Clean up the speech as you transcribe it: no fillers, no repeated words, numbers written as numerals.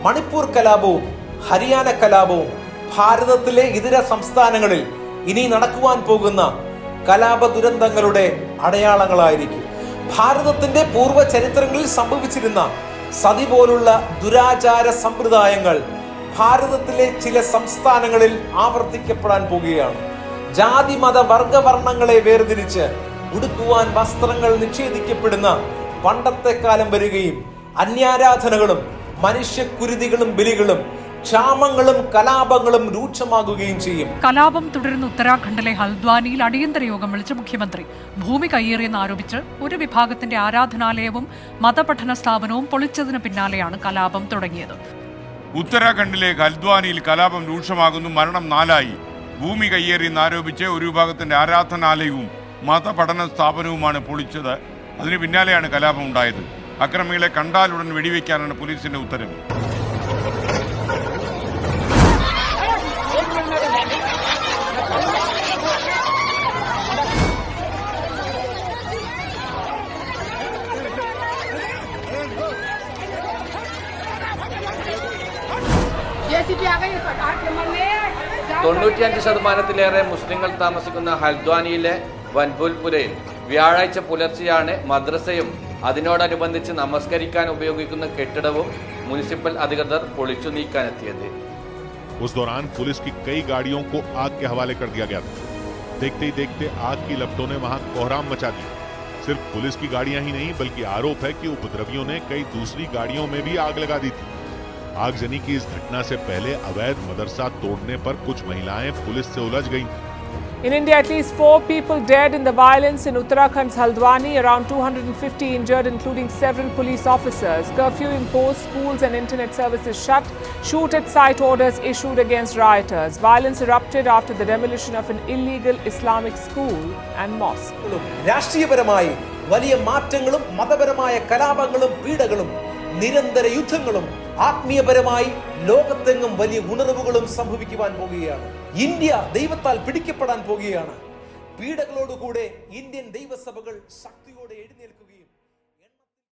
മണിപ്പൂർ കലാപവും ഹരിയാന കലാപവും ഭാരതത്തിലെ ഇതര സംസ്ഥാനങ്ങളിൽ ഇനി നടക്കുവാൻ പോകുന്ന കലാപ ദുരന്തങ്ങളുടെ അടയാളങ്ങളായിരിക്കും. ഭാരതത്തിന്റെ പൂർവ്വ ചരിത്രങ്ങളിൽ സംഭവിച്ചിരുന്ന സതി പോലുള്ള ദുരാചാര സമ്പ്രദായങ്ങൾ ഭാരതത്തിലെ ചില സംസ്ഥാനങ്ങളിൽ ആവർത്തിക്കപ്പെടാൻ പോകുകയാണ്. ജാതി മത വർഗവർണ്ണങ്ങളെ വേർതിരിച്ച് ഉടുക്കുവാൻ വസ്ത്രങ്ങൾ നിഷേധിക്കപ്പെടുന്ന പണ്ടത്തെ കാലം വരികയും അന്യാരാധനകളും മനുഷ്യക്കുരുതികളും ബലികളും ക്ഷാമങ്ങളും കലാപങ്ങളും രൂക്ഷമാകുകയും ചെയ്യും. കലാപം തുടരുന്ന ഉത്തരാഖണ്ഡിലെ ഹൽദ്വാനിയിൽ അടിയന്തര യോഗം വിളിച്ച മുഖ്യമന്ത്രി ഭൂമി കയ്യേറിയെന്ന് ആരോപിച്ച് ഒരു വിഭാഗത്തിന്റെ ആരാധനാലയവും മതപഠന സ്ഥാപനവും പൊളിച്ചതിന് പിന്നാലെയാണ് കലാപം തുടങ്ങിയത്. ഉത്തരാഖണ്ഡിലെ ഹൽദ്വാനിയിൽ കലാപം രൂക്ഷമാകുന്നു. മരണം 4ആയി. ഭൂമി കയ്യേറിയെന്ന് ആരോപിച്ച് ഒരു വിഭാഗത്തിന്റെ ആരാധനാലയവും മതപഠന സ്ഥാപനവുമാണ് പൊളിച്ചത്. അതിന് പിന്നാലെയാണ് കലാപം ഉണ്ടായത്. അക്രമികളെ കണ്ടാലുടൻ വെടിവെക്കാനാണ് പോലീസിന്റെ ഉത്തരവ്. %95 മുസ്ലിങ്ങൾ താമസിക്കുന്ന ഹൽദ്വാനിയിലെ വൻപുൽപുരയിൽ വ്യാഴാഴ്ച പുലർച്ചെയാണ് മദ്രസയും അതിനോടനുബന്ധിച്ച് നമസ്കരിക്കാൻ ഉപയോഗിക്കുന്ന കെട്ടിടവും മുനിസിപ്പൽ അധികൃതർ പൊളിച്ചു നീക്കാനെത്തിയത്. उस दौरान पुलिस की कई गाड़ियों को आग के हवाले कर दिया गया था. देखते ही देखते आग की लपटों ने वहां कोहराम मचा दिया. सिर्फ पुलिस की गाड़ियां ही नहीं बल्कि आरोप है कि उपद्रवियों ने कई दूसरी गाड़ियों में भी आग लगा दी थी. आगजनी की इस घटना से पहले अवैध मदरसा तोड़ने पर कुछ महिलाएं पुलिस से उलझ गईं. In India, at least 4 people dead in the violence in Uttarakhand's Haldwani, around 250 injured, including several police officers. Curfew imposed, schools and internet services shut, shoot-at-sight orders issued against rioters. Violence erupted after the demolition of an illegal Islamic school and mosque. രാഷ്ട്രീയപരമായി വലിയ മാറ്റങ്ങളും മതപരമായ കലാപങ്ങളും പീഡകളും നിരന്തര യുദ്ധങ്ങളും ആത്മീയപരമായി ലോകത്തെങ്ങും വലിയ ഉണർവുകളും സംഭവിക്കുവാൻ പോകുകയാണ്. India ദൈവത്താൽ പിടിക്കപ്പെടാൻ പോകുകയാണ്. പീഡകളോടുകൂടെ Indian ദൈവസഭകൾ ശക്തിയോടെ എഴുന്നേൽക്കുക.